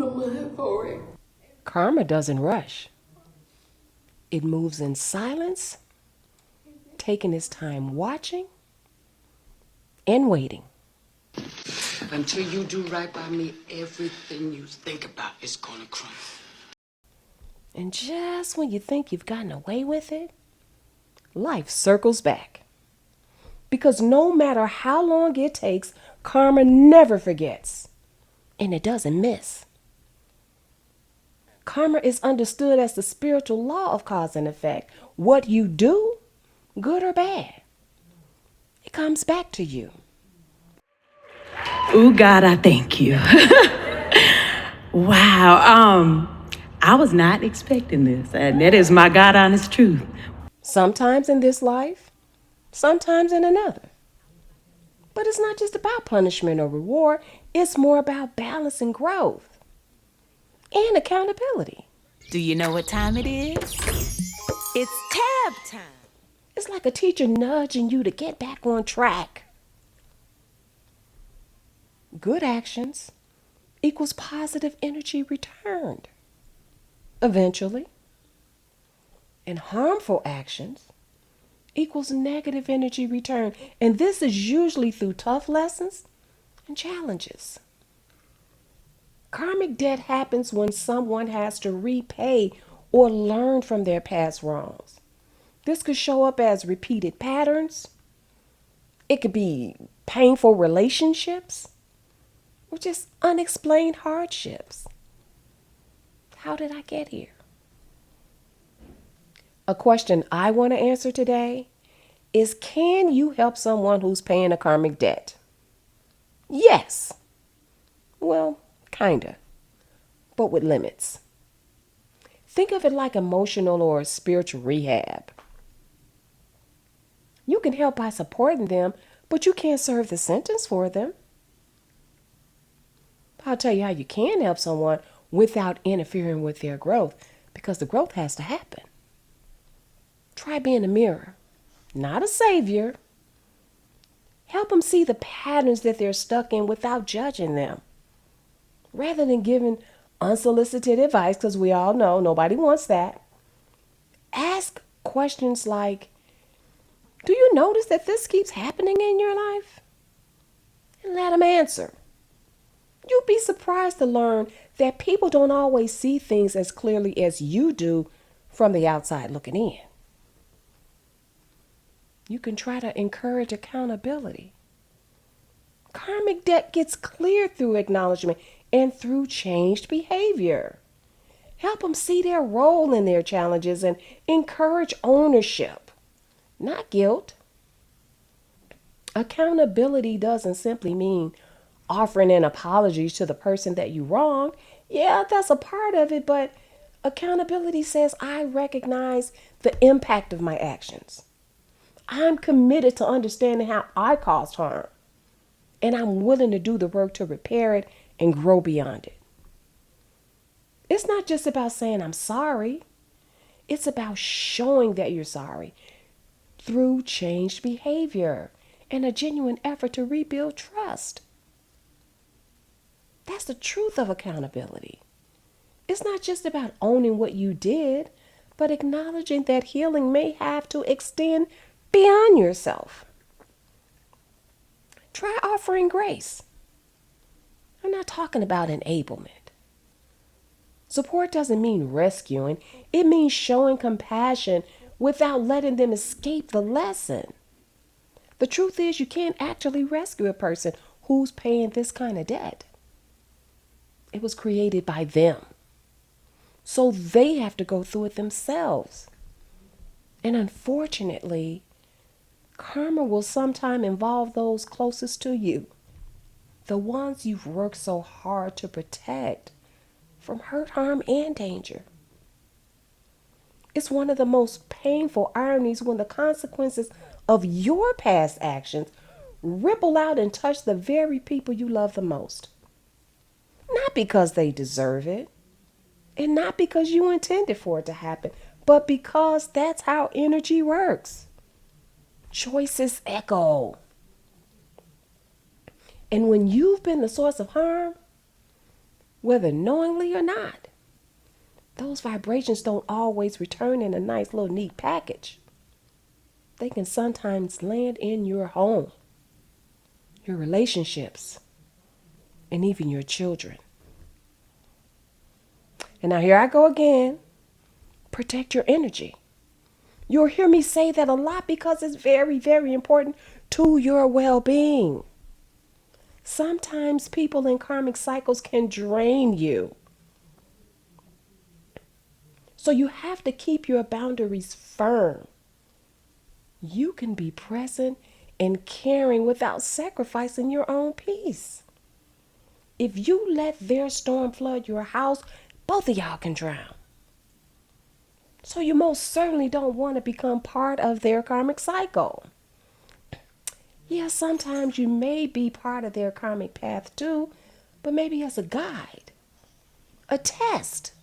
a month for it. Karma doesn't rush. It moves in silence, taking its time watching and waiting. Until you do right by me, everything you think about is gonna crumble. And just when you think you've gotten away with it, life circles back. Because no matter how long it takes, karma never forgets. And it doesn't miss. Karma is understood as the spiritual law of cause and effect. What you do, good or bad, it comes back to you. Oh God, I thank you. Wow. I was not expecting this, and that is my God honest truth. Sometimes in this life, sometimes in another. But it's not just about punishment or reward, it's more about balance and growth and accountability. Do you know what time it is? It's tab time. It's like a teacher nudging you to get back on track. Good actions equals positive energy returned eventually. And harmful actions equals negative energy returned. And this is usually through tough lessons and challenges. Karmic debt happens when someone has to repay or learn from their past wrongs. This could show up as repeated patterns. It could be painful relationships or just unexplained hardships. How did I get here? A question I want to answer today is, can you help someone who's paying a karmic debt? Yes. Well, kinda, but with limits. Think of it like emotional or spiritual rehab. You can help by supporting them, but you can't serve the sentence for them. I'll tell you how you can help someone without interfering with their growth, because the growth has to happen. Try being a mirror, not a savior. Help them see the patterns that they're stuck in without judging them. Rather than giving unsolicited advice, because we all know nobody wants that, ask questions like, do you notice that this keeps happening in your life? And let them answer. You'd be surprised to learn that people don't always see things as clearly as you do from the outside looking in. You can try to encourage accountability. Karmic debt gets cleared through acknowledgement and through changed behavior. Help them see their role in their challenges and encourage ownership, not guilt. Accountability doesn't simply mean offering an apology to the person that you wronged. Yeah, that's a part of it, but accountability says I recognize the impact of my actions. I'm committed to understanding how I caused harm, and I'm willing to do the work to repair it and grow beyond it. It's not just about saying I'm sorry. It's about showing that you're sorry through changed behavior and a genuine effort to rebuild trust. That's the truth of accountability. It's not just about owning what you did, but acknowledging that healing may have to extend beyond yourself. Try offering grace. I'm not talking about enablement. Support doesn't mean rescuing. It means showing compassion without letting them escape the lesson. The truth is, you can't actually rescue a person who's paying this kind of debt. It was created by them. So they have to go through it themselves. And unfortunately, karma will sometime involve those closest to you, the ones you've worked so hard to protect from hurt, harm, and danger. It's one of the most painful ironies when the consequences of your past actions ripple out and touch the very people you love the most. Not because they deserve it, and not because you intended for it to happen, but because that's how energy works. Choices echo. And when you've been the source of harm, whether knowingly or not. Those vibrations don't always return in a nice little neat package. They can sometimes land in your home, your relationships, and even your children. And now here I go again. Protect your energy. You'll hear me say that a lot because it's very, very important to your well-being. Sometimes people in karmic cycles can drain you. So you have to keep your boundaries firm. You can be present and caring without sacrificing your own peace. If you let their storm flood your house, both of y'all can drown. So you most certainly don't want to become part of their karmic cycle. Yeah, sometimes you may be part of their karmic path too, but maybe as a guide, a test,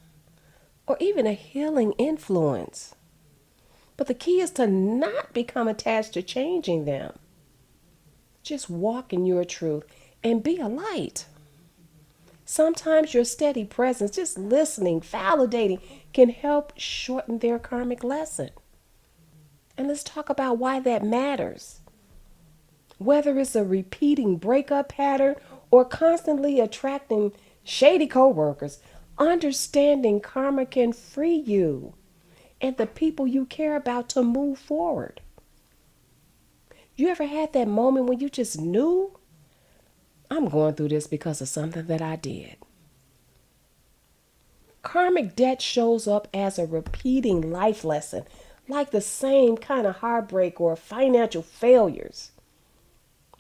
or even a healing influence. But the key is to not become attached to changing them. Just walk in your truth and be a light. Sometimes your steady presence, just listening, validating, can help shorten their karmic lesson. And let's talk about why that matters. Whether it's a repeating breakup pattern or constantly attracting shady coworkers, understanding karma can free you and the people you care about to move forward. You ever had that moment when you just knew, I'm going through this because of something that I did? Karmic debt shows up as a repeating life lesson, like the same kind of heartbreak or financial failures.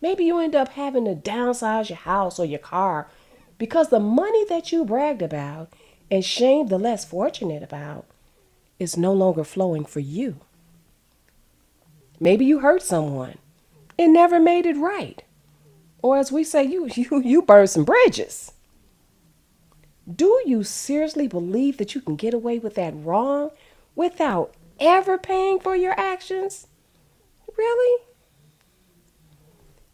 Maybe you end up having to downsize your house or your car because the money that you bragged about and shamed the less fortunate about is no longer flowing for you. Maybe you hurt someone and never made it right. Or as we say, you burned some bridges. Do you seriously believe that you can get away with that wrong without ever paying for your actions? Really?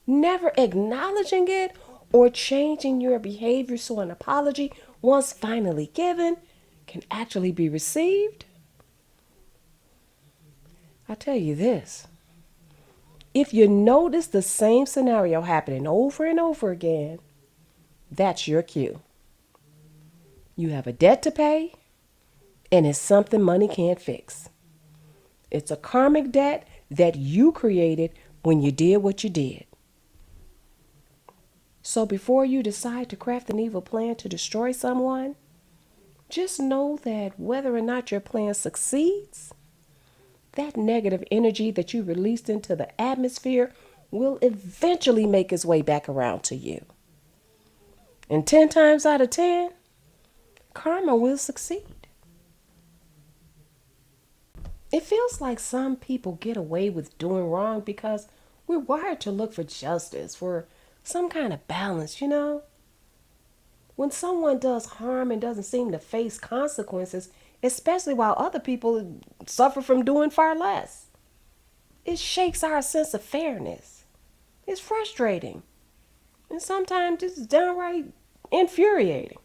Never acknowledging it or changing your behavior so an apology, once finally given, can actually be received? I tell you this. If you notice the same scenario happening over and over again, that's your cue. You have a debt to pay, and it's something money can't fix. It's a karmic debt that you created when you did what you did. So before you decide to craft an evil plan to destroy someone, just know that whether or not your plan succeeds, that negative energy that you released into the atmosphere will eventually make its way back around to you. And 10 times out of 10, karma will succeed. It feels like some people get away with doing wrong because we're wired to look for justice, for some kind of balance, you know? When someone does harm and doesn't seem to face consequences, especially while other people suffer from doing far less, it shakes our sense of fairness. It's frustrating. And sometimes it's downright infuriating.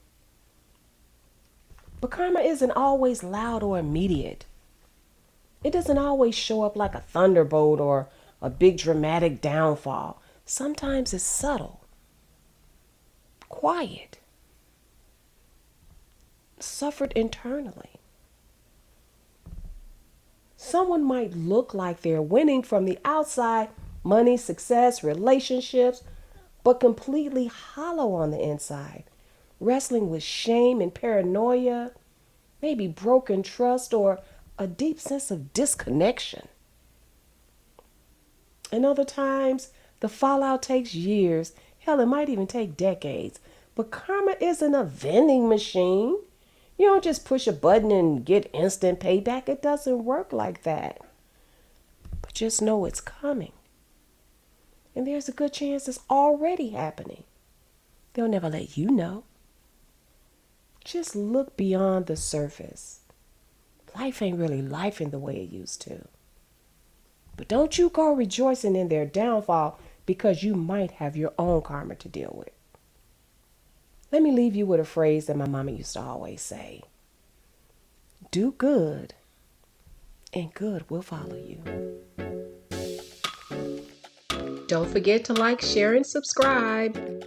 But karma isn't always loud or immediate. It doesn't always show up like a thunderbolt or a big dramatic downfall. Sometimes it's subtle, quiet, suffered internally. Someone might look like they're winning from the outside, money, success, relationships, but completely hollow on the inside, wrestling with shame and paranoia, maybe broken trust or a deep sense of disconnection. And other times, the fallout takes years. Hell, it might even take decades. But karma isn't a vending machine. You don't just push a button and get instant payback. It doesn't work like that. But just know it's coming. And there's a good chance it's already happening. They'll never let you know. Just look beyond the surface. Life ain't really life in the way it used to. But don't you go rejoicing in their downfall because you might have your own karma to deal with. Let me leave you with a phrase that my mama used to always say: do good, and good will follow you. Don't forget to like, share, and subscribe.